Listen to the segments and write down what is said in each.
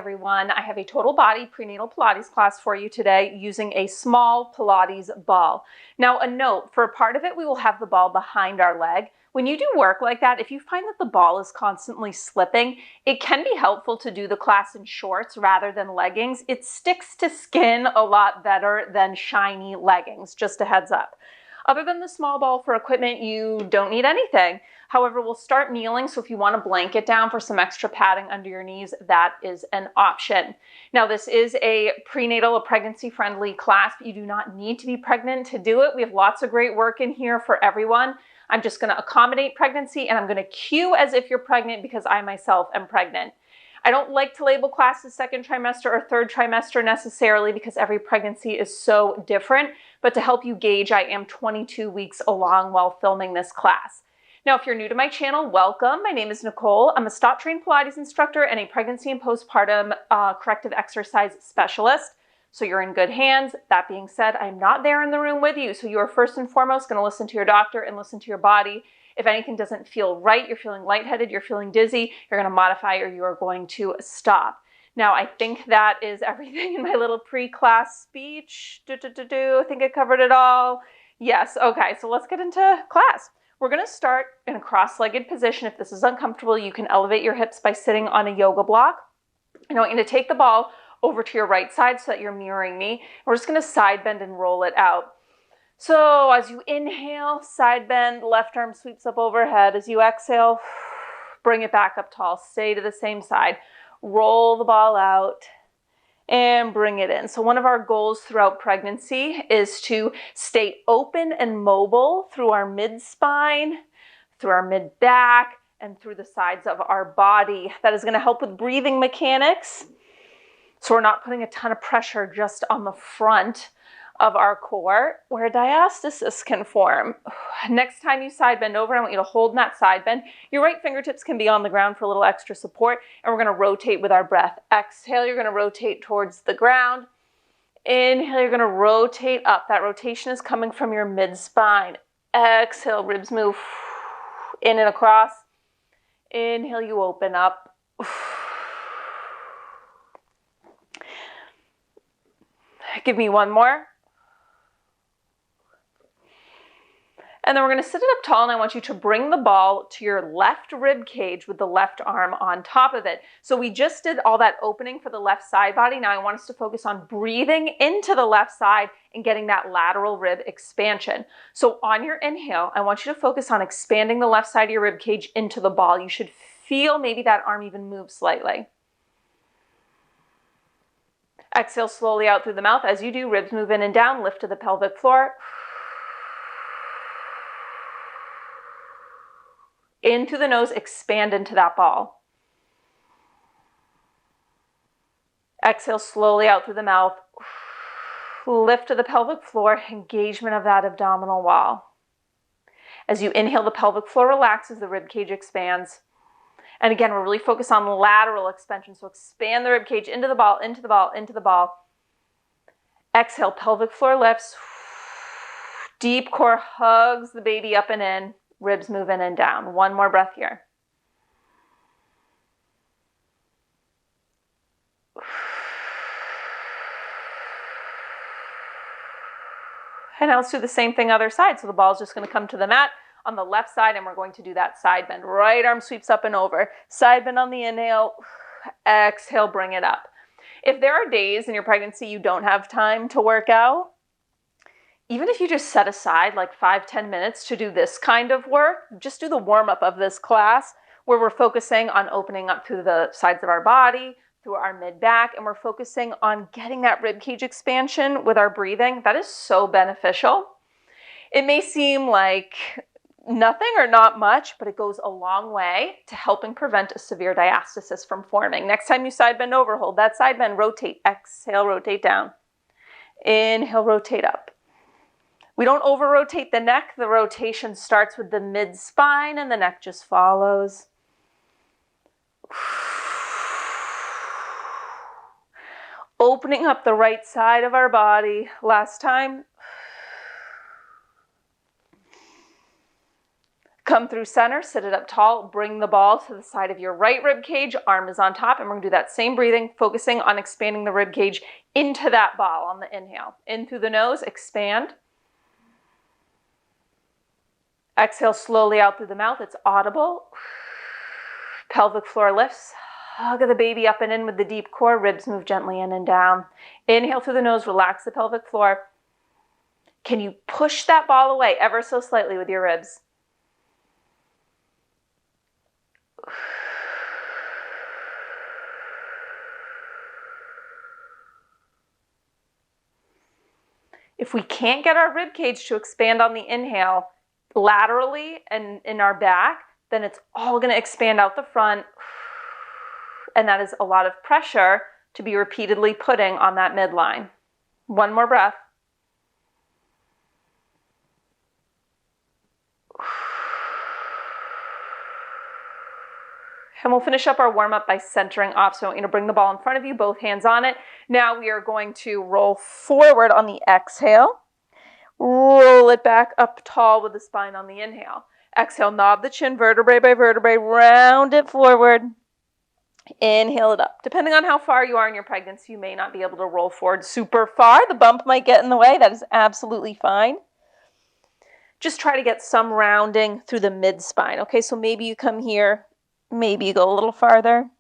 everyone. I have a total body prenatal Pilates class for you today using a small Pilates ball. Now, a note, for a part of it, we will have the ball behind our leg. When you do work like that, if you find that the ball is constantly slipping, it can be helpful to do the class in shorts rather than leggings. It sticks to skin a lot better than shiny leggings, just a heads up. Other than the small ball for equipment, you don't need anything. However, we'll start kneeling, so if you want to blanket down for some extra padding under your knees, that is an option. Now, this is a pregnancy-friendly class, but you do not need to be pregnant to do it. We have lots of great work in here for everyone. I'm just going to accommodate pregnancy, and I'm going to cue as if you're pregnant because I myself am pregnant. I don't like to label classes second trimester or third trimester necessarily because every pregnancy is so different, but to help you gauge, I am 22 weeks along while filming this class. Now, if you're new to my channel, welcome. My name is Nicole. I'm a stop-trained Pilates instructor and a pregnancy and postpartum corrective exercise specialist. So you're in good hands. That being said, I'm not there in the room with you. So you are first and foremost going to listen to your doctor and listen to your body. If anything doesn't feel right, you're feeling lightheaded, you're feeling dizzy, you're going to modify or you are going to stop. Now, I think that is everything in my little pre-class speech. I think I covered it all. Yes. Okay. So let's get into class. We're going to start in a cross-legged position. If this is uncomfortable, you can elevate your hips by sitting on a yoga block. And I want you to take the ball over to your right side so that you're mirroring me. We're just going to side bend and roll it out. So as you inhale, side bend, left arm sweeps up overhead. As you exhale, bring it back up tall. Stay to the same side. Roll the ball out and bring it in. So one of our goals throughout pregnancy is to stay open and mobile through our mid-spine, through our mid-back, and through the sides of our body. That is going to help with breathing mechanics. So we're not putting a ton of pressure just on the front of our core where diastasis can form. Next time you side bend over, I want you to hold in that side bend. Your right fingertips can be on the ground for a little extra support, and we're going to rotate with our breath. Exhale, you're going to rotate towards the ground. Inhale, you're going to rotate up. That rotation is coming from your mid-spine. Exhale, ribs move in and across. Inhale, you open up. Give me one more. And then we're going to sit it up tall, and I want you to bring the ball to your left rib cage with the left arm on top of it. So we just did all that opening for the left side body. Now I want us to focus on breathing into the left side and getting that lateral rib expansion. So on your inhale, I want you to focus on expanding the left side of your rib cage into the ball. You should feel maybe that arm even move slightly. Exhale slowly out through the mouth. As you do, ribs move in and down, lift to the pelvic floor. In through the nose, expand into that ball. Exhale slowly out through the mouth. Lift to the pelvic floor, engagement of that abdominal wall. As you inhale, the pelvic floor relaxes, the rib cage expands. And again, we're really focused on lateral expansion. So expand the rib cage into the ball, into the ball, into the ball. Exhale, pelvic floor lifts. Deep core hugs the baby up and in. Ribs move in and down. One more breath here. And now let's do the same thing other side. So the ball is just going to come to the mat on the left side, and we're going to do that side bend. Right arm sweeps up and over. Side bend on the inhale. Exhale, bring it up. If there are days in your pregnancy you don't have time to work out, even if you just set aside like 5-10 minutes to do this kind of work, just do the warm-up of this class where we're focusing on opening up through the sides of our body, through our mid-back, and we're focusing on getting that rib cage expansion with our breathing. That is so beneficial. It may seem like nothing or not much, but it goes a long way to helping prevent a severe diastasis from forming. Next time you side bend over, hold that side bend, rotate, exhale, rotate down. Inhale, rotate up. We don't over-rotate the neck. The rotation starts with the mid-spine and the neck just follows. Opening up the right side of our body. Last time. Come through center, sit it up tall, bring the ball to the side of your right rib cage, arm is on top, and we're gonna do that same breathing, focusing on expanding the rib cage into that ball on the inhale. In through the nose, expand. Exhale slowly out through the mouth, it's audible. Pelvic floor lifts. Hug the baby up and in with the deep core, ribs move gently in and down. Inhale through the nose, relax the pelvic floor. Can you push that ball away ever so slightly with your ribs? If we can't get our rib cage to expand on the inhale laterally and in our back, then it's all going to expand out the front. And that is a lot of pressure to be repeatedly putting on that midline. One more breath. And we'll finish up our warm-up by centering off. So I want you to bring the ball in front of you, both hands on it. Now we are going to roll forward on the exhale. Roll it back up tall with the spine on the inhale. Exhale, knob the chin, vertebrae by vertebrae, round it forward. Inhale it up. Depending on how far you are in your pregnancy, you may not be able to roll forward super far. The bump might get in the way. That is absolutely fine. Just try to get some rounding through the mid-spine. Okay, so maybe you come here. Maybe you go a little farther.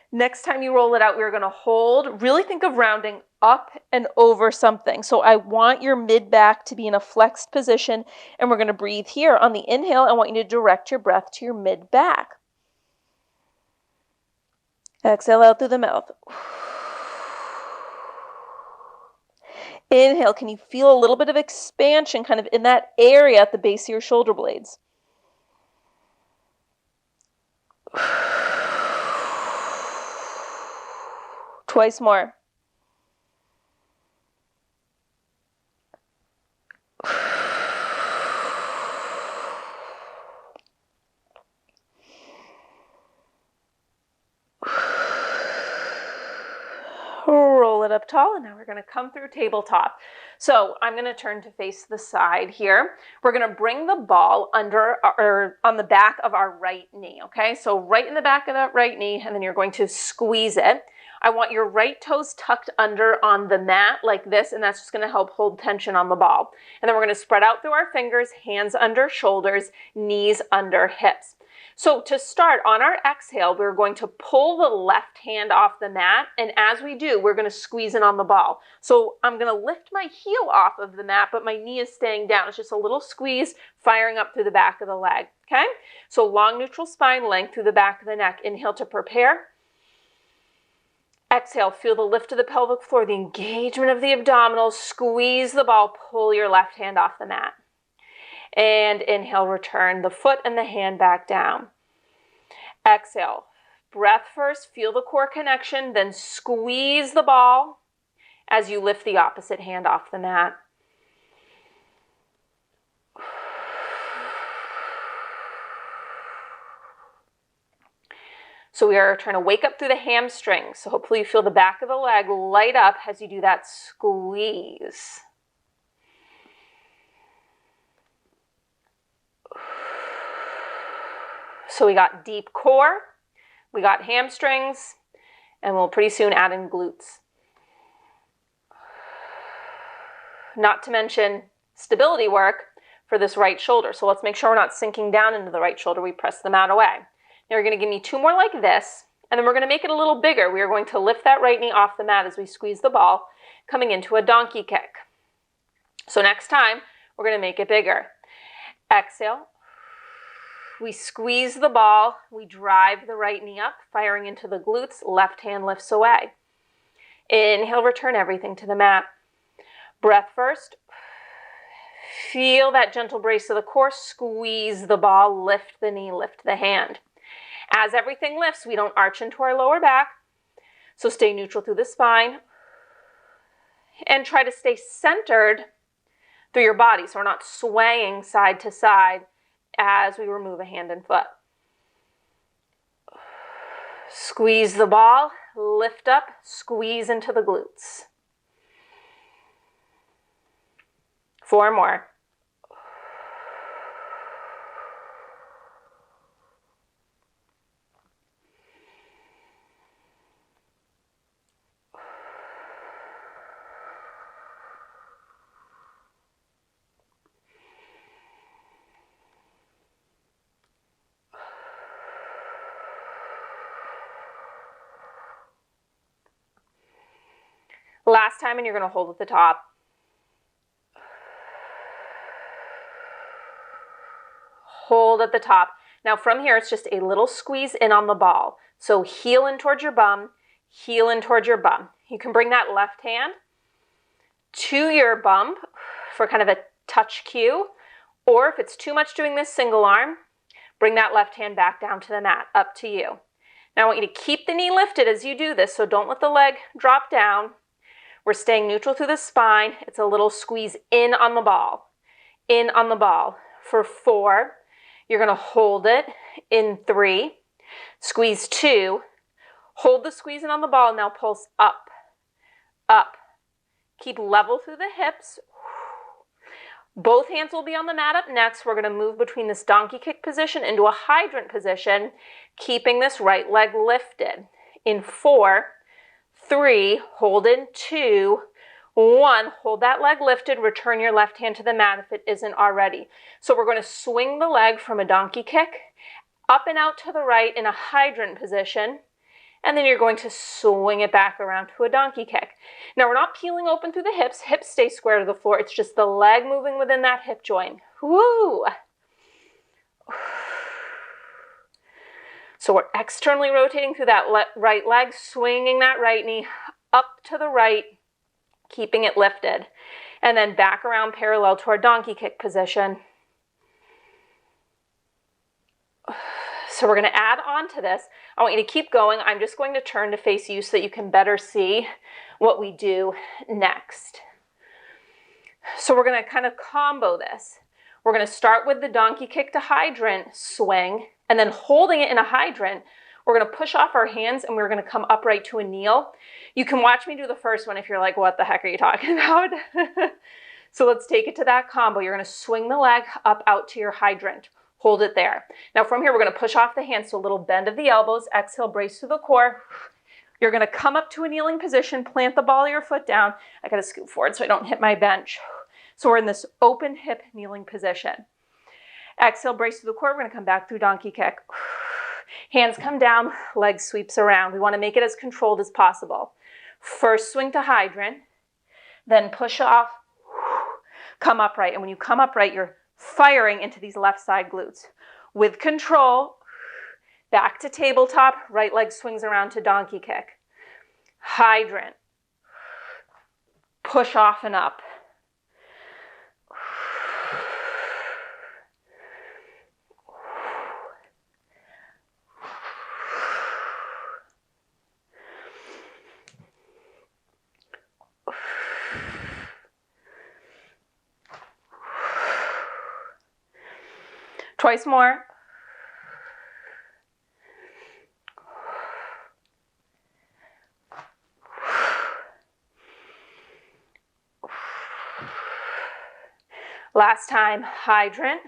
Next time you roll it out, we're going to hold. Really think of rounding up and over something. So I want your mid-back to be in a flexed position, and we're going to breathe here. On the inhale, I want you to direct your breath to your mid-back. Exhale out through the mouth. Inhale, can you feel a little bit of expansion kind of in that area at the base of your shoulder blades? Twice more. Roll it up tall, and now we're going to come through tabletop. So I'm going to turn to face the side here. We're going to bring the ball under or on the back of our right knee, okay? So right in the back of that right knee, and then you're going to squeeze it. I want your right toes tucked under on the mat like this, and that's just going to help hold tension on the ball. And then we're going to spread out through our fingers, hands under shoulders, knees under hips. So to start, on our exhale, we're going to pull the left hand off the mat, and as we do, we're going to squeeze in on the ball. So I'm going to lift my heel off of the mat, but my knee is staying down. It's just a little squeeze firing up through the back of the leg, okay? So long neutral spine length through the back of the neck. Inhale to prepare. Exhale, feel the lift of the pelvic floor, the engagement of the abdominals. Squeeze the ball, pull your left hand off the mat. And inhale, return the foot and the hand back down. Exhale, breath first, feel the core connection, then squeeze the ball as you lift the opposite hand off the mat. So we are trying to wake up through the hamstrings. So hopefully you feel the back of the leg light up as you do that squeeze. So we got deep core, we got hamstrings, and we'll pretty soon add in glutes. Not to mention stability work for this right shoulder. So let's make sure we're not sinking down into the right shoulder. We press the mat away. Now you're going to give me two more like this, and then we're going to make it a little bigger. We are going to lift that right knee off the mat as we squeeze the ball, coming into a donkey kick. So next time, we're going to make it bigger. Exhale. We squeeze the ball, we drive the right knee up, firing into the glutes, left hand lifts away. Inhale, return everything to the mat. Breath first. Feel that gentle brace of the core, squeeze the ball, lift the knee, lift the hand. As everything lifts, we don't arch into our lower back, so stay neutral through the spine. And try to stay centered through your body, so we're not swaying side to side as we remove a hand and foot. Squeeze the ball, lift up, squeeze into the glutes. 4 more. Last time, and you're going to hold at the top. Hold at the top. Now from here, it's just a little squeeze in on the ball. So heel in towards your bum, heel in towards your bum. You can bring that left hand to your bum for kind of a touch cue, or if it's too much doing this single arm, bring that left hand back down to the mat, up to you. Now I want you to keep the knee lifted as you do this, so don't let the leg drop down. We're staying neutral through the spine. It's a little squeeze in on the ball, in on the ball. For 4, you're going to hold it in 3, squeeze 2, hold the squeeze in on the ball, now pulse up, up. Keep level through the hips. Both hands will be on the mat up next. We're going to move between this donkey kick position into a hydrant position, keeping this right leg lifted. In 4, 3, hold in 2, 1, hold that leg lifted, return your left hand to the mat if it isn't already. So we're going to swing the leg from a donkey kick up and out to the right in a hydrant position, and then you're going to swing it back around to a donkey kick. Now we're not peeling open through the hips. Hips stay square to the floor. It's just the leg moving within that hip joint. Woo! So we're externally rotating through that right leg, swinging that right knee up to the right, keeping it lifted, and then back around parallel to our donkey kick position. So we're going to add on to this. I want you to keep going. I'm just going to turn to face you so that you can better see what we do next. So we're going to kind of combo this. We're going to start with the donkey kick to hydrant swing, and then holding it in a hydrant, we're going to push off our hands and we're going to come upright to a kneel. You can watch me do the first one if you're like, what the heck are you talking about? So let's take it to that combo. You're going to swing the leg up out to your hydrant. Hold it there. Now from here, we're going to push off the hands, so a little bend of the elbows. Exhale, brace through the core. You're going to come up to a kneeling position, plant the ball of your foot down. I got to scoot forward so I don't hit my bench. So we're in this open hip kneeling position. Exhale, brace through the core. We're going to come back through donkey kick. Hands come down, leg sweeps around. We want to make it as controlled as possible. First swing to hydrant, then push off, come upright. And when you come upright, you're firing into these left side glutes. With control, back to tabletop, right leg swings around to donkey kick. Hydrant, push off and up. Twice more. Last time, hydrant,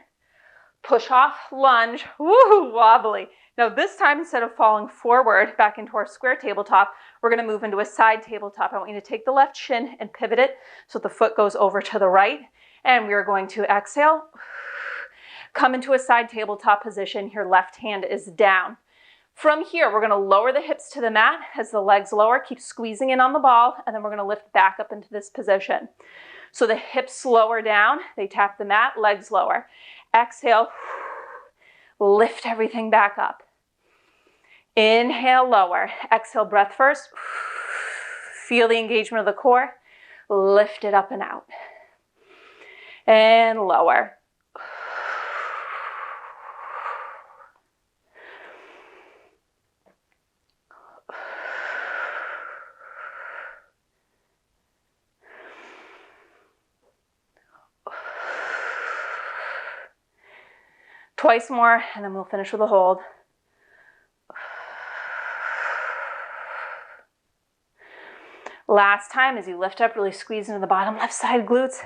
push off, lunge, woo, wobbly. Now this time, instead of falling forward back into our square tabletop, we're going to move into a side tabletop. I want you to take the left shin and pivot it so the foot goes over to the right. And we are going to exhale, come into a side tabletop position. Your left hand is down. From here, we're going to lower the hips to the mat as the legs lower. Keep squeezing in on the ball, and then we're going to lift back up into this position. So the hips lower down, they tap the mat, legs lower. Exhale, lift everything back up. Inhale, lower. Exhale, breath first. Feel the engagement of the core. Lift it up and out. And lower. Twice more, and then we'll finish with a hold. Last time, as you lift up, really squeeze into the bottom left side glutes.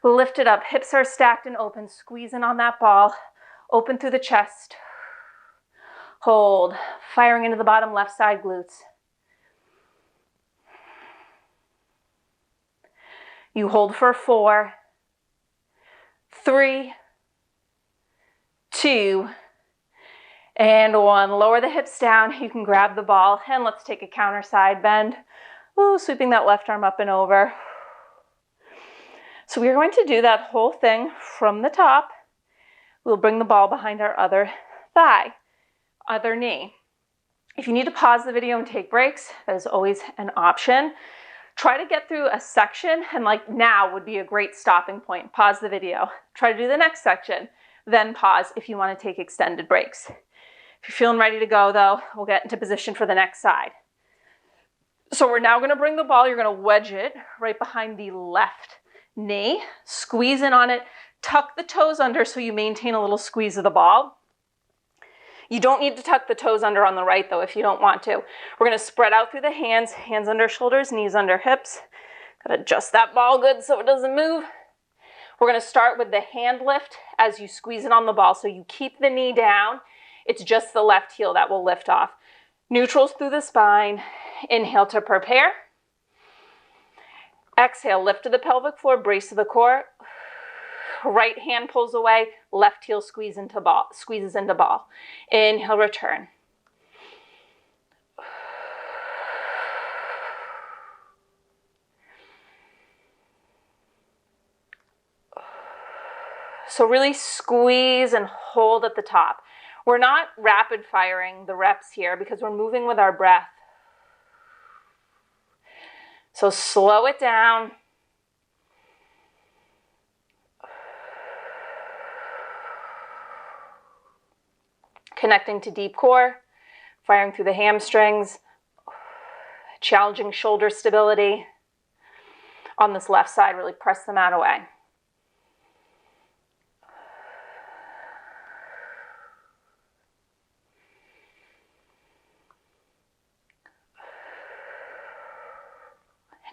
Lift it up, hips are stacked and open. Squeeze in on that ball. Open through the chest. Hold, firing into the bottom left side glutes. You hold for 4, 3, 2, and 1. Lower the hips down. You can grab the ball, and let's take a counter side bend. Ooh, sweeping that left arm up and over. So we're going to do that whole thing from the top. We'll bring the ball behind our other thigh, other knee. If you need to pause the video and take breaks, that is always an option. Try to get through a section, and like now would be a great stopping point. Pause the video. Try to do the next section, then pause if you want to take extended breaks. If you're feeling ready to go though, we'll get into position for the next side. So we're now going to bring the ball, you're going to wedge it right behind the left knee, squeeze in on it, tuck the toes under so you maintain a little squeeze of the ball. You don't need to tuck the toes under on the right though if you don't want to. We're going to spread out through the hands, hands under shoulders, knees under hips. Got to adjust that ball good so it doesn't move. We're going to start with the hand lift as you squeeze it on the ball. So you keep the knee down. It's just the left heel that will lift off. Neutrals through the spine. Inhale to prepare. Exhale, lift to the pelvic floor, brace to the core. Right hand pulls away, left heel squeezes into ball. Inhale, return. So really squeeze and hold at the top. We're not rapid firing the reps here because we're moving with our breath. So slow it down. Connecting to deep core, firing through the hamstrings, challenging shoulder stability. On this left side, really press the mat away.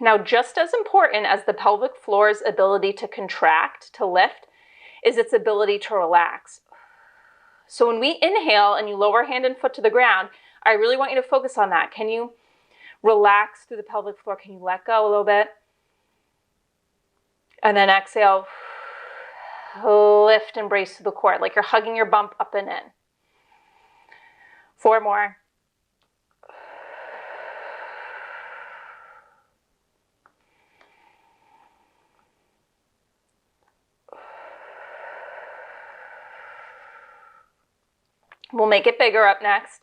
Now, just as important as the pelvic floor's ability to contract, to lift, is its ability to relax. So when we inhale and you lower hand and foot to the ground, I really want you to focus on that. Can you relax through the pelvic floor? Can you let go a little bit? And then exhale, lift and brace to the core, like you're hugging your bump up and in. 4 more. We'll make it bigger up next,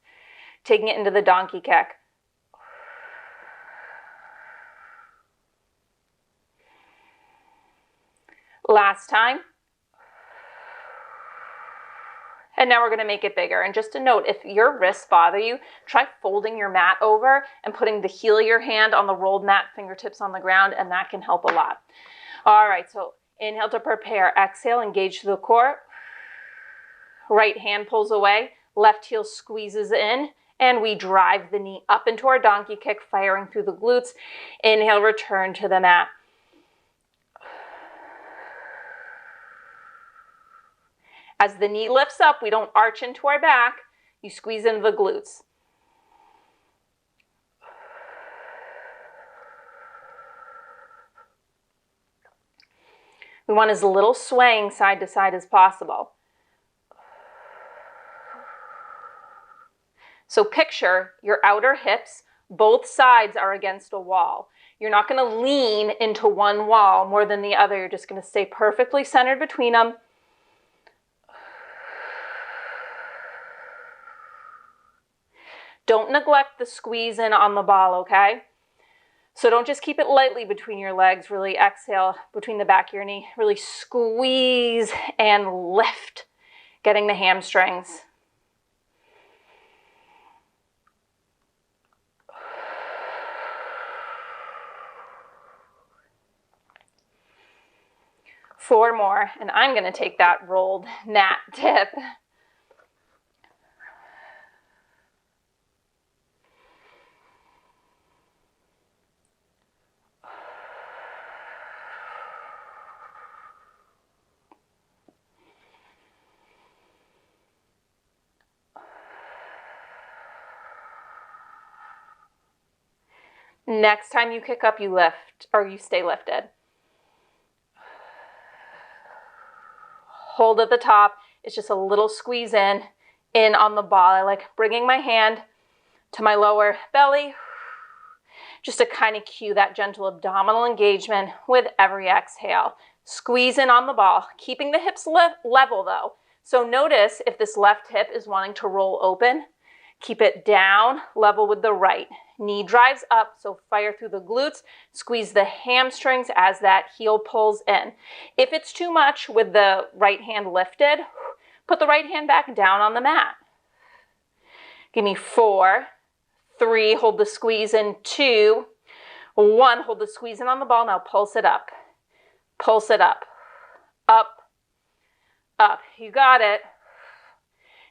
taking it into the donkey kick. Last time. And now we're going to make it bigger. And just a note, if your wrists bother you, try folding your mat over and putting the heel of your hand on the rolled mat, fingertips on the ground, and that can help a lot. All right, so inhale to prepare. Exhale, engage the core. Right hand pulls away. Left heel squeezes in, and we drive the knee up into our donkey kick, firing through the glutes. Inhale, return to the mat. As the knee lifts up, we don't arch into our back. You squeeze into the glutes. We want as little swaying side to side as possible. So picture your outer hips, both sides are against a wall. You're not going to lean into one wall more than the other. You're just going to stay perfectly centered between them. Don't neglect the squeeze in on the ball, okay? So don't just keep it lightly between your legs. Really exhale between the back of your knee. Really squeeze and lift, getting the hamstrings. Four more, and I'm going to take that rolled mat tip. Next time you kick up, you lift, or you stay lifted. Hold at the top. It's just a little squeeze in on the ball. I like bringing my hand to my lower belly. just to kind of cue that gentle abdominal engagement with every exhale. Squeeze in on the ball, keeping the hips level though. So notice if this left hip is wanting to roll open, keep it down, level with the right. Knee drives up, so fire through the glutes, squeeze the hamstrings as that heel pulls in. If it's too much with the right hand lifted, put the right hand back down on the mat. Give me 4, 3, hold the squeeze in, 2, 1, hold the squeeze in on the ball. Now pulse it up. Pulse it up. Up, up. You got it.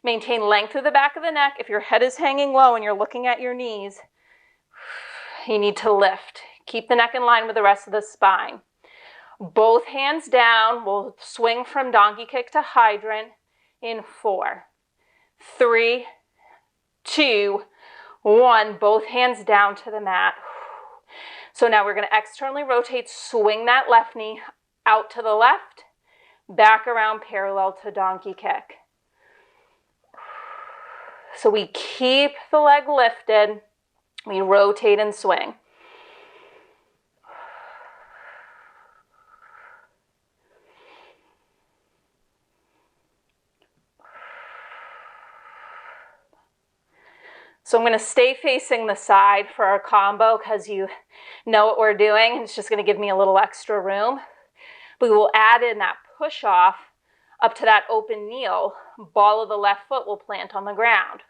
Maintain length through the back of the neck. If your head is hanging low and you're looking at your knees, you need to lift. Keep the neck in line with the rest of the spine. Both hands down. We'll swing from donkey kick to hydrant in 4, 3, 2, 1. Both hands down to the mat. So now we're going to externally rotate, swing that left knee out to the left, back around parallel to donkey kick. So we keep the leg lifted, we rotate and swing. So I'm going to stay facing the side for our combo because you know what we're doing. It's just going to give me a little extra room. We will add in that push off up to that open kneel. Ball of the left foot will plant on the ground.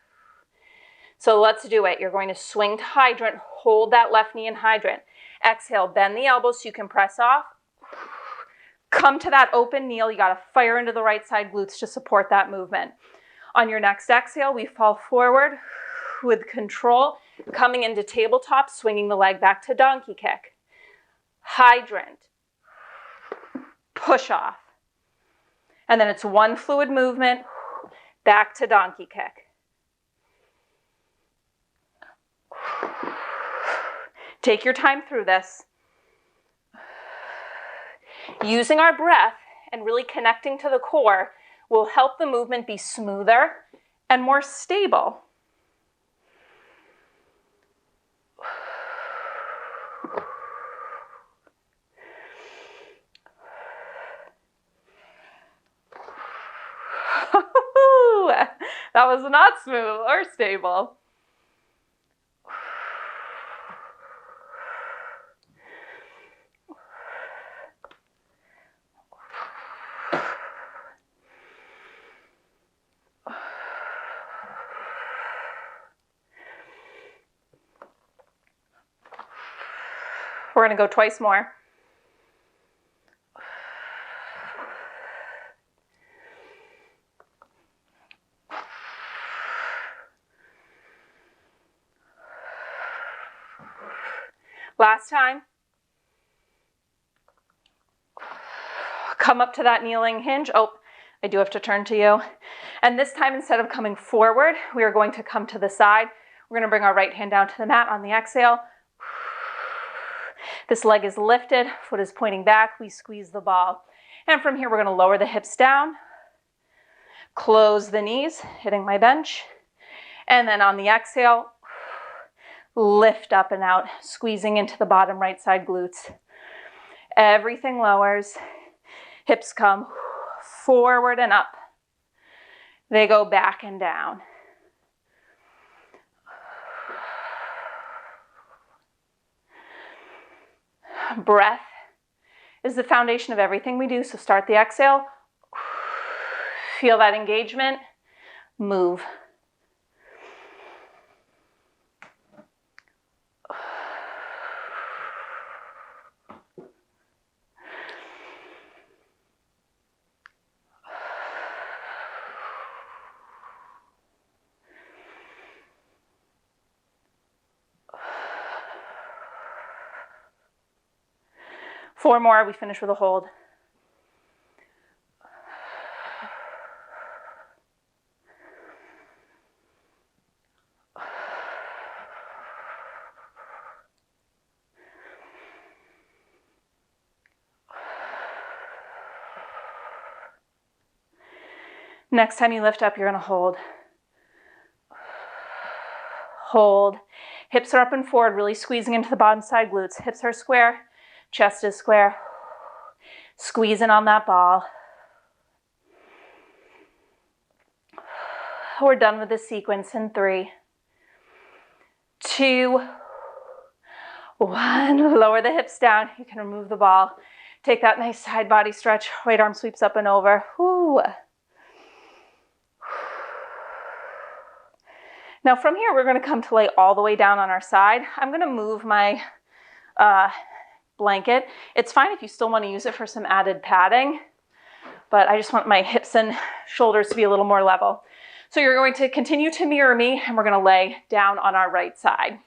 So let's do it. You're going to swing to hydrant, hold that left knee in hydrant. Exhale, bend the elbows so you can press off. Come to that open kneel. You got to fire into the right side glutes to support that movement. On your next exhale, we fall forward with control, coming into tabletop, swinging the leg back to donkey kick. Hydrant, push off. And then it's one fluid movement, back to donkey kick. Take your time through this. Using our breath and really connecting to the core will help the movement be smoother and more stable. That was not smooth or stable. We're going to go twice more. Last time. Come up to that kneeling hinge. Oh, I do have to turn to you. And this time, instead of coming forward, we are going to come to the side. We're going to bring our right hand down to the mat on the exhale. This leg is lifted, foot is pointing back. We squeeze the ball. And from here, we're going to lower the hips down, close the knees, hitting my bench. And then on the exhale, lift up and out, squeezing into the bottom right side glutes. Everything lowers. Hips come forward and up. They go back and down. Breath is the foundation of everything we do. So start the exhale. Feel that engagement. Move. Four more, we finish with a hold. Next time you lift up, you're going to hold. Hold. Hips are up and forward, really squeezing into the bottom side glutes. Hips are square, chest is square. Squeezing on that ball. We're done with this sequence in 3, 2, 1. Lower the hips down. You can remove the ball. Take that nice side body stretch. Right arm sweeps up and over. Whoo. Now from here, we're going to come to lay all the way down on our side. I'm going to move my blanket. It's fine if you still want to use it for some added padding, but I just want my hips and shoulders to be a little more level. So you're going to continue to mirror me, and we're going to lay down on our right side.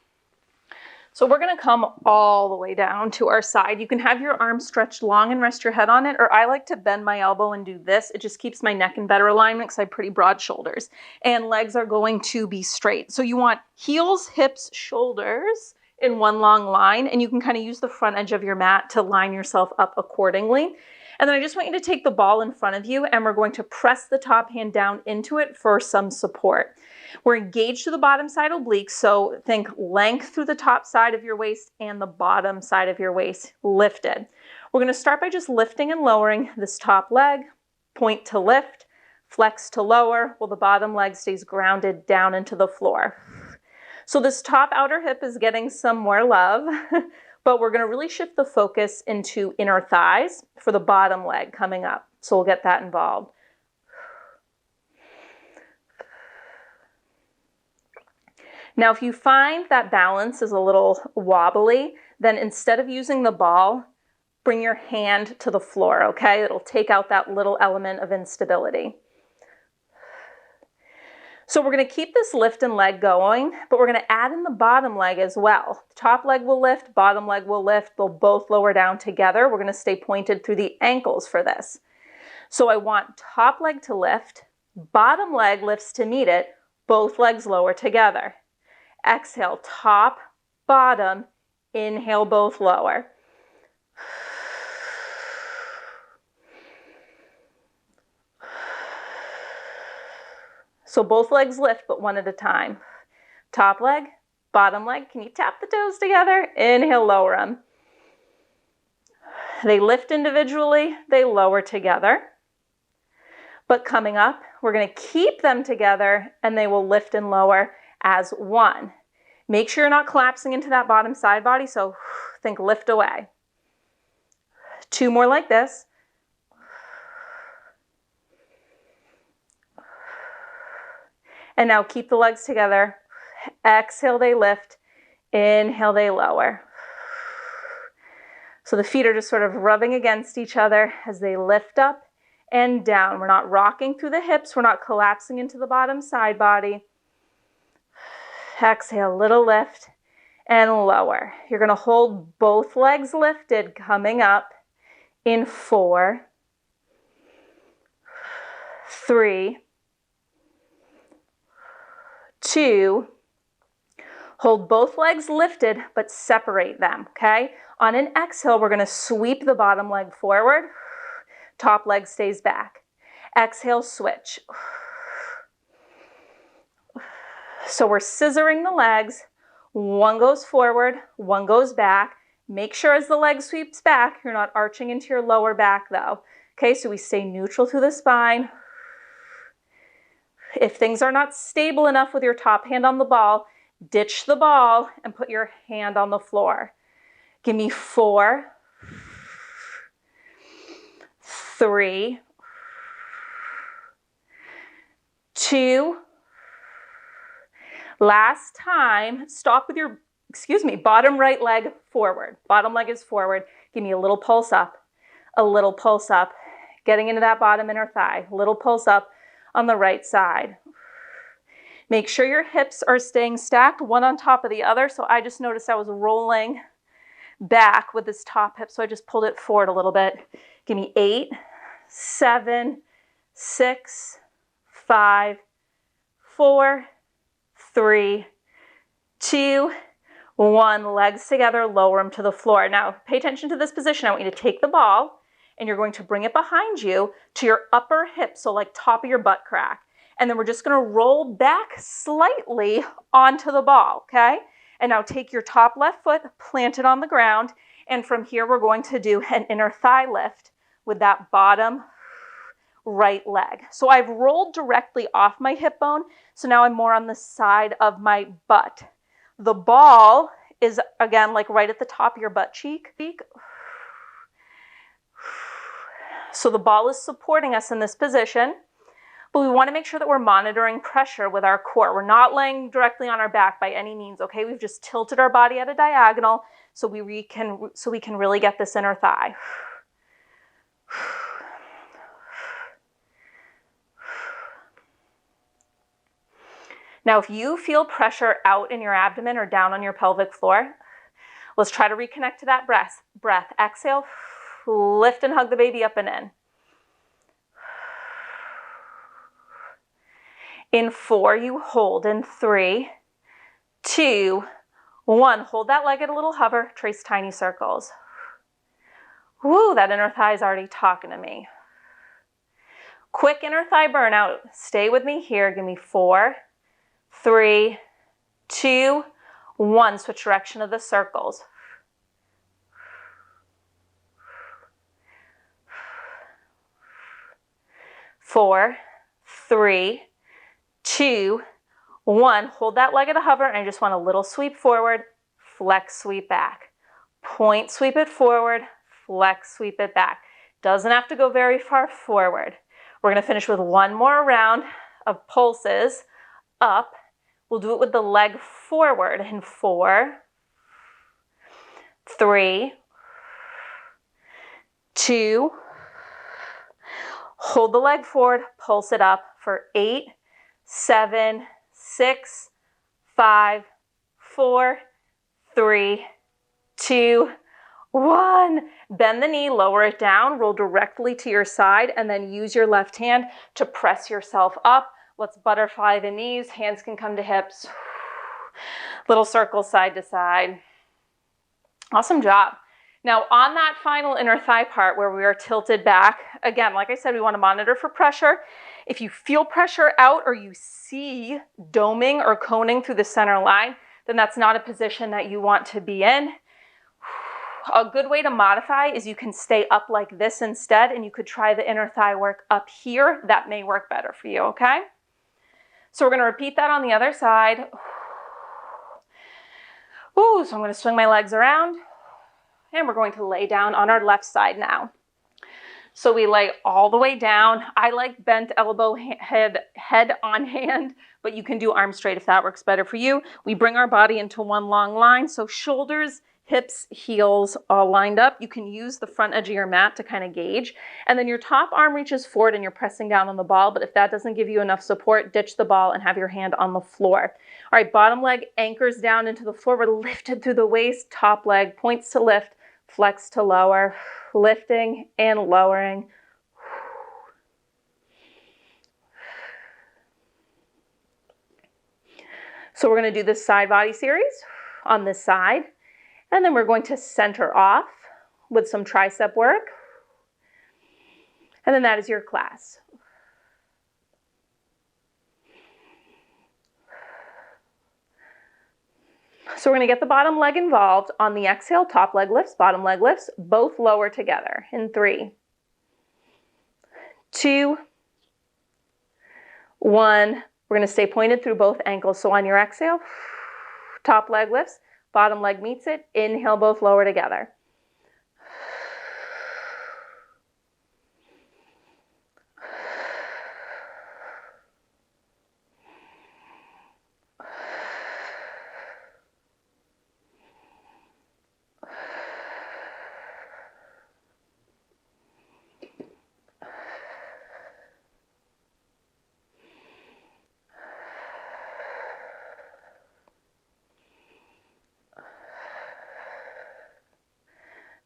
So we're going to come all the way down to our side. You can have your arms stretched long and rest your head on it, or I like to bend my elbow and do this. It just keeps my neck in better alignment because I have pretty broad shoulders. And legs are going to be straight. So you want heels, hips, shoulders in one long line, and you can kind of use the front edge of your mat to line yourself up accordingly. And then I just want you to take the ball in front of you, and we're going to press the top hand down into it for some support. We're engaged to the bottom side obliques, so think length through the top side of your waist and the bottom side of your waist lifted. We're going to start by just lifting and lowering this top leg, point to lift, flex to lower, while the bottom leg stays grounded down into the floor. So this top outer hip is getting some more love. But we're going to really shift the focus into inner thighs for the bottom leg coming up. So we'll get that involved. Now, if you find that balance is a little wobbly, then instead of using the ball, bring your hand to the floor, okay? It'll take out that little element of instability. So we're going to keep this lift and leg going, but we're going to add in the bottom leg as well. The top leg will lift, bottom leg will lift. They'll both lower down together. We're going to stay pointed through the ankles for this. So I want top leg to lift, bottom leg lifts to meet it, both legs lower together. Exhale, top, bottom, inhale, both lower. So both legs lift, but one at a time. Top leg, bottom leg. Can you tap the toes together? Inhale, lower them. They lift individually, they lower together. But coming up, we're going to keep them together and they will lift and lower as one. Make sure you're not collapsing into that bottom side body, so think lift away. 2 more like this. And now keep the legs together. Exhale, they lift. Inhale, they lower. So the feet are just sort of rubbing against each other as they lift up and down. We're not rocking through the hips. We're not collapsing into the bottom side body. Exhale, little lift and lower. You're going to hold both legs lifted coming up in 4, 3, 2, hold both legs lifted, but separate them, okay? On an exhale, we're going to sweep the bottom leg forward. Top leg stays back. Exhale, switch. So we're scissoring the legs. One goes forward, one goes back. Make sure as the leg sweeps back, you're not arching into your lower back though. Okay, so we stay neutral through the spine. If things are not stable enough with your top hand on the ball, ditch the ball and put your hand on the floor. Give me 4, 3, 2. Last time, stop with your, bottom right leg forward. Bottom leg is forward. Give me a little pulse up, getting into that bottom inner thigh, a little pulse up on the right side. Make sure your hips are staying stacked, one on top of the other. So I just noticed I was rolling back with this top hip, so I just pulled it forward a little bit. Give me 8, 7, 6, 5, 4, 3, 2, 1. Legs together, lower them to the floor. Now, pay attention to this position. I want you to take the ball and you're going to bring it behind you to your upper hip, so like top of your butt crack. And then we're just going to roll back slightly onto the ball, okay? And now take your top left foot, plant it on the ground, and from here we're going to do an inner thigh lift with that bottom right leg. So I've rolled directly off my hip bone, so now I'm more on the side of my butt. The ball is, again, like right at the top of your butt cheek. So the ball is supporting us in this position, but we want to make sure that we're monitoring pressure with our core. We're not laying directly on our back by any means, okay? We've just tilted our body at a diagonal so we can really get this inner thigh. Now, if you feel pressure out in your abdomen or down on your pelvic floor, let's try to reconnect to that breath. Exhale, lift and hug the baby up and in. In 4, you hold. In 3, 2, 1. Hold that leg at a little hover. Trace tiny circles. Woo, that inner thigh is already talking to me. Quick inner thigh burnout. Stay with me here. Give me 4, 3, 2, 1. Switch direction of the circles. Four, 3, 2, 1. Hold that leg at a hover, and I just want a little sweep forward, flex, sweep back. Point, sweep it forward, flex, sweep it back. Doesn't have to go very far forward. We're going to finish with one more round of pulses up. We'll do it with the leg forward in 4, 3, 2, hold the leg forward, pulse it up for 8, 7, 6, 5, 4, 3, 2, 1. Bend the knee, lower it down, roll directly to your side, and then use your left hand to press yourself up. Let's butterfly the knees. Hands can come to hips. Little circle side to side. Awesome job. Now on that final inner thigh part where we are tilted back, again, like I said, we want to monitor for pressure. If you feel pressure out or you see doming or coning through the center line, then that's not a position that you want to be in. A good way to modify is you can stay up like this instead, and you could try the inner thigh work up here. That may work better for you, okay? So we're going to repeat that on the other side. Ooh, so I'm going to swing my legs around, and we're going to lay down on our left side now. So we lay all the way down. I like bent elbow, head on hand, but you can do arms straight if that works better for you. We bring our body into one long line, so shoulders, hips, heels all lined up. You can use the front edge of your mat to kind of gauge. And then your top arm reaches forward and you're pressing down on the ball. But if that doesn't give you enough support, ditch the ball and have your hand on the floor. All right, bottom leg anchors down into the floor. We're lifted through the waist. Top leg points to lift, flex to lower, lifting and lowering. So we're going to do this side body series on this side. And then we're going to center off with some tricep work. And then that is your class. So we're going to get the bottom leg involved. On the exhale, top leg lifts, bottom leg lifts, both lower together in 3, 2, 1. We're going to stay pointed through both ankles. So on your exhale, top leg lifts, bottom leg meets it. Inhale, both lower together.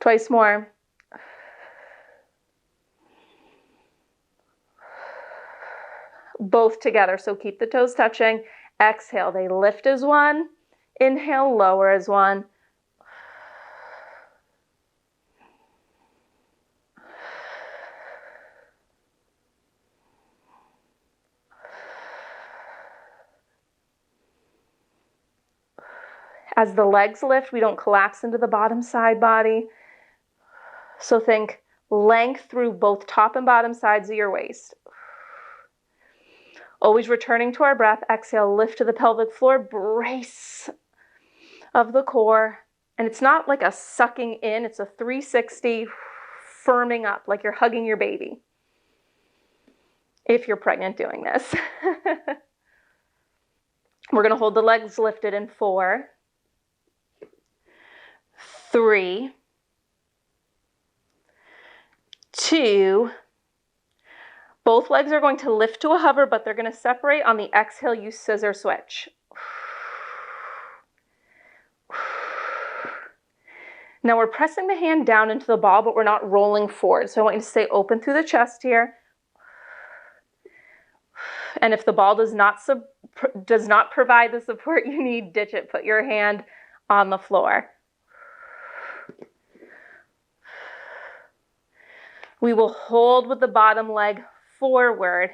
Twice more. Both together, so keep the toes touching. Exhale, they lift as one. Inhale, lower as one. As the legs lift, we don't collapse into the bottom side body. So think length through both top and bottom sides of your waist. Always returning to our breath. Exhale, lift to the pelvic floor, brace of the core. And it's not like a sucking in, it's a 360 firming up, like you're hugging your baby. If you're pregnant doing this. We're going to hold the legs lifted in 4, 3, 2. Both legs are going to lift to a hover, but they're going to separate on the exhale. You scissor switch. Now we're pressing the hand down into the ball, but we're not rolling forward. So I want you to stay open through the chest here. And if the ball does not provide the support you need, ditch it. Put your hand on the floor. We will hold with the bottom leg forward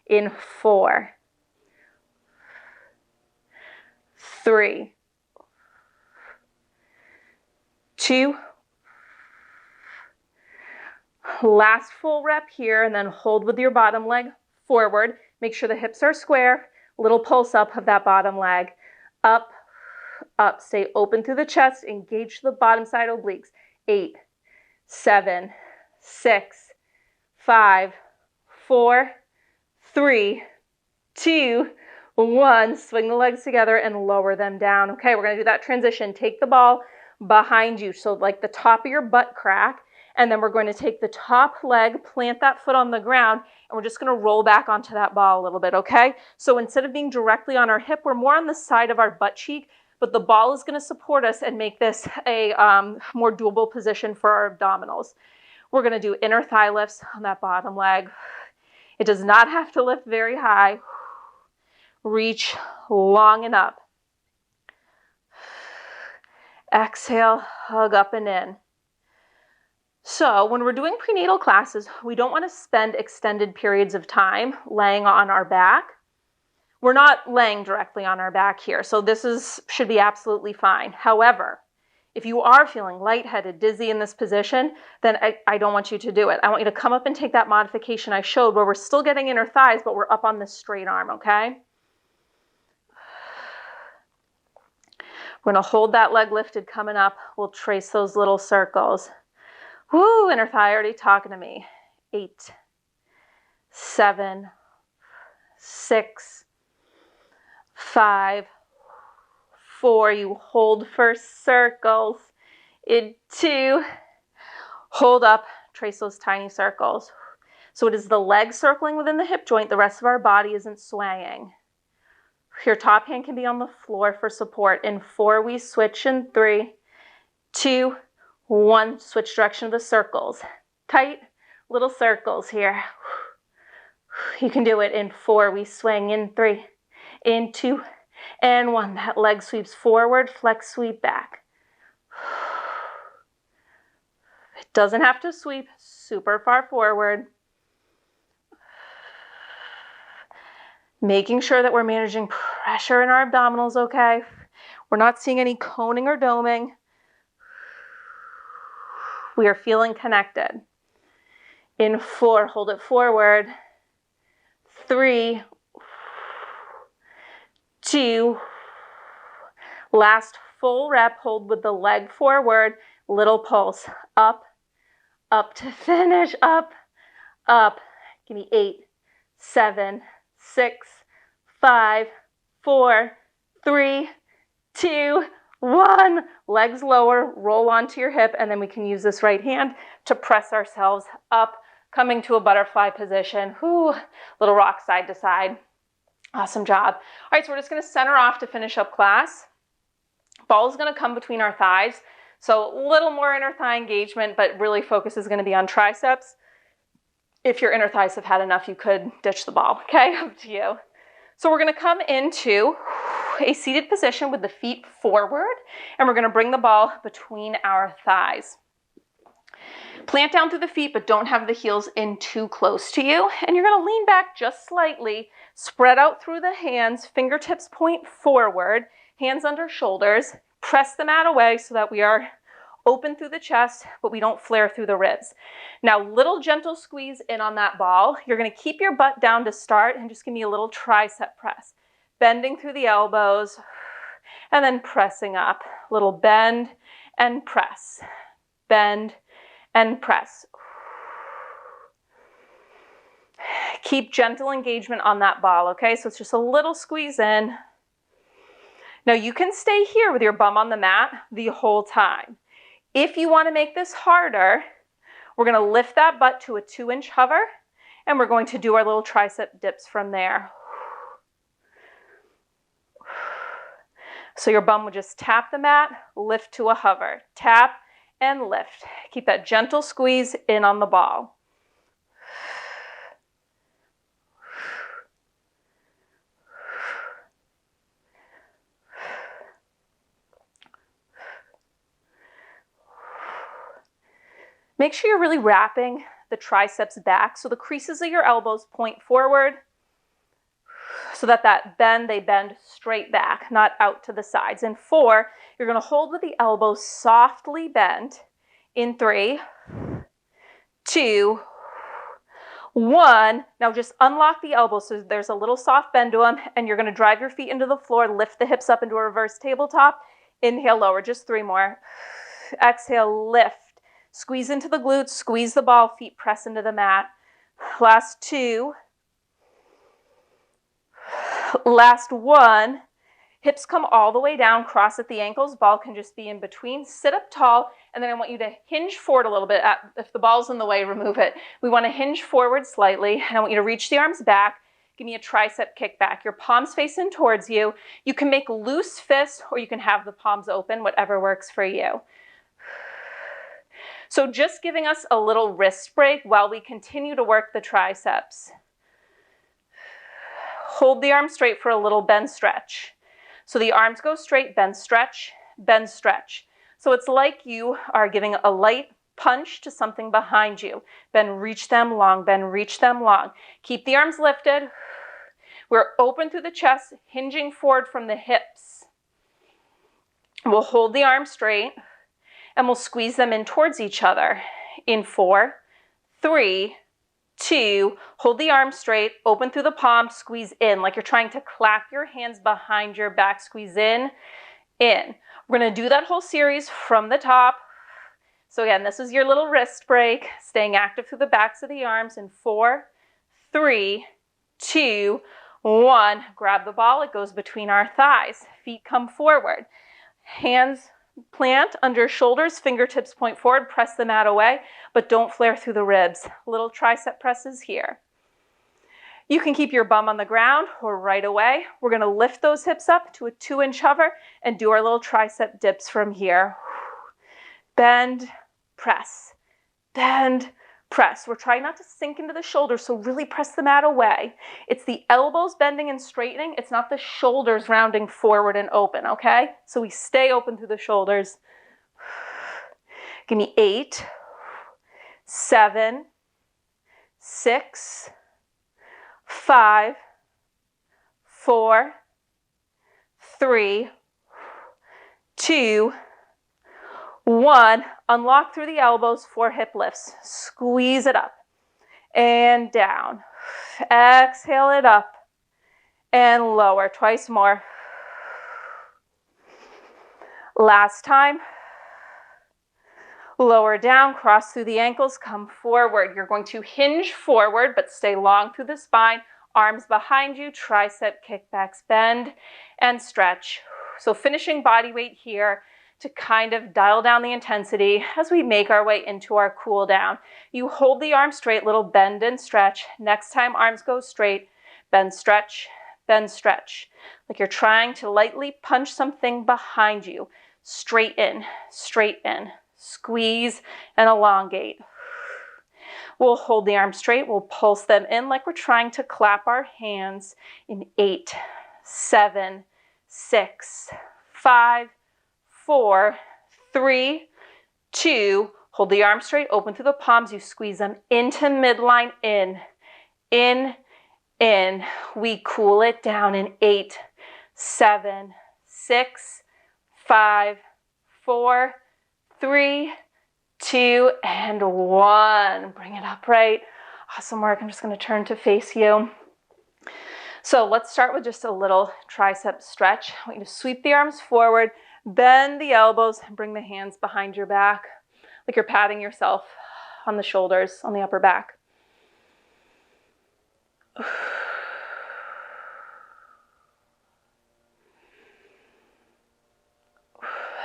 in 4, 3, 2. Last full rep here, and then hold with your bottom leg forward. Make sure the hips are square. Little pulse up of that bottom leg. Up, up. Stay open through the chest. Engage the bottom side obliques. 8, 7, 6, 5, 4, 3, 2, 1. Swing the legs together and lower them down. Okay, we're going to do that transition. Take the ball behind you, so like the top of your butt crack, and then we're going to take the top leg, plant that foot on the ground, and we're just going to roll back onto that ball a little bit, okay? So instead of being directly on our hip, we're more on the side of our butt cheek, but the ball is going to support us and make this a more doable position for our abdominals. We're going to do inner thigh lifts on that bottom leg. It does not have to lift very high. Reach long and up. Exhale, hug up and in. So when we're doing prenatal classes, we don't want to spend extended periods of time laying on our back. We're not laying directly on our back here, so this should be absolutely fine. However, if you are feeling lightheaded, dizzy in this position, then I don't want you to do it. I want you to come up and take that modification I showed where we're still getting inner thighs, but we're up on this straight arm, okay? We're going to hold that leg lifted coming up. We'll trace those little circles. Woo, inner thigh already talking to me. 8, 7, 6, 5, 4. You hold for circles. In 2, hold up, trace those tiny circles. So it is the leg circling within the hip joint. The rest of our body isn't swaying. Your top hand can be on the floor for support. In 4, we switch. In 3, 2, 1, switch direction of the circles. Tight little circles here. You can do it. In 4, we swing. In 3, in 2, and 1. That leg sweeps forward, flex, sweep back. It doesn't have to sweep super far forward. Making sure that we're managing pressure in our abdominals, okay? We're not seeing any coning or doming. We are feeling connected. In 4, hold it forward. 3, 2, last full rep, hold with the leg forward, little pulse, up, up to finish, up, up. Give me 8, 7, 6, 5, 4, 3, 2, 1. Legs lower, roll onto your hip, and then we can use this right hand to press ourselves up, coming to a butterfly position. Whoo, little rock side to side. Awesome job. All right, so we're just going to center off to finish up class. Ball is going to come between our thighs. So a little more inner thigh engagement, but really focus is going to be on triceps. If your inner thighs have had enough, you could ditch the ball. Okay, up to you. So we're going to come into a seated position with the feet forward, and we're going to bring the ball between our thighs. Plant down through the feet, but don't have the heels in too close to you. And you're going to lean back just slightly, spread out through the hands, fingertips point forward, hands under shoulders, Press the mat away so that we are open through the chest, but we don't flare through the ribs. Now, little gentle squeeze in on that ball. You're going to keep your butt down to start and just give me a little tricep press. Bending through the elbows and then pressing up. Little bend and press. Bend and press. Keep gentle engagement on that ball, okay? So it's just a little squeeze in. Now you can stay here with your bum on the mat the whole time. If you want to make this harder, we're going to lift that butt to a 2-inch hover, and we're going to do our little tricep dips from there. So your bum would just tap the mat, lift to a hover, tap and lift. Keep that gentle squeeze in on the ball. Make sure you're really wrapping the triceps back so the creases of your elbows point forward so that they bend straight back, not out to the sides. In 4, you're going to hold with the elbows softly bent. In 3, 2, 1. Now just unlock the elbows so there's a little soft bend to them, and you're going to drive your feet into the floor, lift the hips up into a reverse tabletop. Inhale, lower, just 3 more. Exhale, lift. Squeeze into the glutes, squeeze the ball, feet press into the mat. Last 2. Last 1. Hips come all the way down, cross at the ankles, ball can just be in between. Sit up tall, and then I want you to hinge forward a little bit. If the ball's in the way, remove it. We want to hinge forward slightly, and I want you to reach the arms back. Give me a tricep kick back. Your palms face in towards you. You can make loose fists, or you can have the palms open, whatever works for you. So just giving us a little wrist break while we continue to work the triceps. Hold the arms straight for a little bend stretch. So the arms go straight, bend, stretch, bend, stretch. So it's like you are giving a light punch to something behind you. Bend, reach them long, bend, reach them long. Keep the arms lifted. We're open through the chest, hinging forward from the hips. We'll hold the arms straight, and we'll squeeze them in towards each other. In 4, 3, 2, hold the arms straight, open through the palms, squeeze in, like you're trying to clap your hands behind your back, squeeze in. We're gonna do that whole series from the top. So again, this is your little wrist break, staying active through the backs of the arms in 4, 3, 2, 1. Grab the ball, it goes between our thighs. Feet come forward. Hands plant under shoulders, fingertips point forward, press the mat away, but don't flare through the ribs. Little tricep presses here. You can keep your bum on the ground or right away. We're going to lift those hips up to a 2-inch hover and do our little tricep dips from here. Bend, press, bend, press. We're trying not to sink into the shoulders, so really press the mat away. It's the elbows bending and straightening. It's not the shoulders rounding forward and open, okay? So we stay open through the shoulders. Give me 8, 7, 6, 5, 4, 3, 2, 1. Unlock through the elbows, 4 hip lifts. Squeeze it up and down. Exhale it up and lower. Twice more. Last time. Lower down, cross through the ankles, come forward. You're going to hinge forward, but stay long through the spine. Arms behind you, tricep kickbacks, bend and stretch. So finishing body weight here to kind of dial down the intensity as we make our way into our cool down. You hold the arms straight, little bend and stretch. Next time, arms go straight, bend, stretch, like you're trying to lightly punch something behind you. Straight in, squeeze and elongate. We'll hold the arms straight, we'll pulse them in like we're trying to clap our hands in 8, 7, 6, 5, 4, 3, 2, hold the arms straight, open through the palms, you squeeze them into midline, in. We cool it down in 8, 7, 6, 5, 4, 3, 2, and 1. Bring it upright. Awesome work. I'm just going to turn to face you. So let's start with just a little tricep stretch. I want you to sweep the arms forward, bend the elbows, and bring the hands behind your back, like you're patting yourself on the shoulders, on the upper back.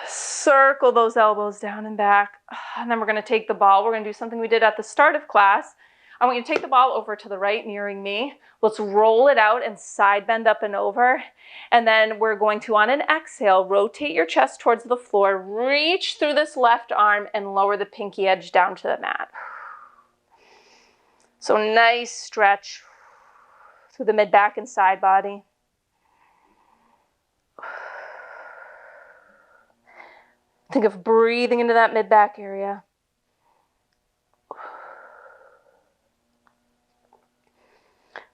Circle those elbows down and back. And then we're going to take the ball. We're going to do something we did at the start of class. I want you to take the ball over to the right, mirroring me. Let's roll it out and side bend up and over. And then we're going to, on an exhale, rotate your chest towards the floor, reach through this left arm and lower the pinky edge down to the mat. So nice stretch through the mid back and side body. Think of breathing into that mid back area.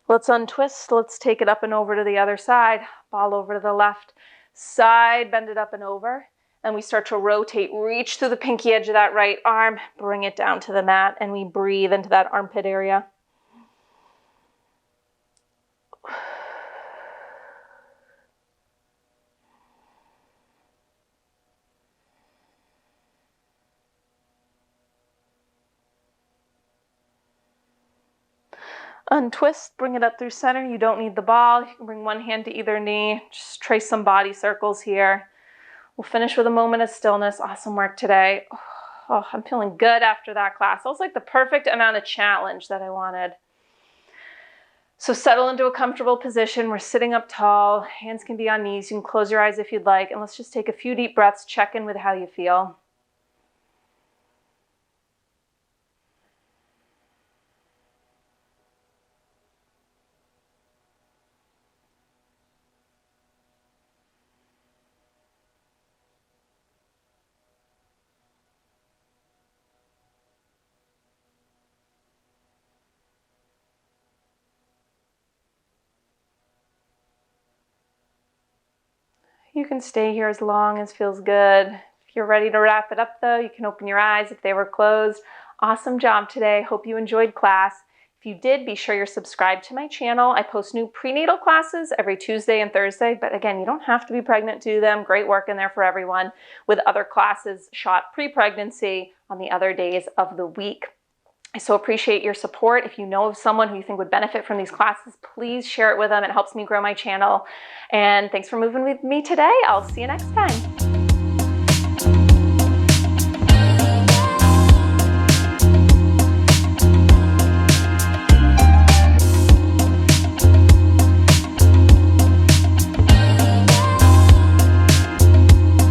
Let's untwist. Let's take it up and over to the other side. Ball over to the left side, bend it up and over. And we start to rotate, reach through the pinky edge of that right arm, bring it down to the mat, and we breathe into that armpit area. Untwist, bring it up through center. You don't need the ball. You can bring one hand to either knee. Just trace some body circles here. We'll finish with a moment of stillness. Awesome work today. Oh, I'm feeling good after that class. That was like the perfect amount of challenge that I wanted. So settle into a comfortable position. We're sitting up tall. Hands can be on knees. You can close your eyes if you'd like. And let's just take a few deep breaths. Check in with how you feel. You can stay here as long as feels good. If you're ready to wrap it up though, you can open your eyes if they were closed. Awesome job today. Hope you enjoyed class. If you did, be sure you're subscribed to my channel. I post new prenatal classes every Tuesday and Thursday, but again, you don't have to be pregnant to do them. Great work in there for everyone, with other classes shot pre-pregnancy on the other days of the week. I so appreciate your support. If you know of someone who you think would benefit from these classes, please share it with them. It helps me grow my channel. And thanks for moving with me today. I'll see you next time.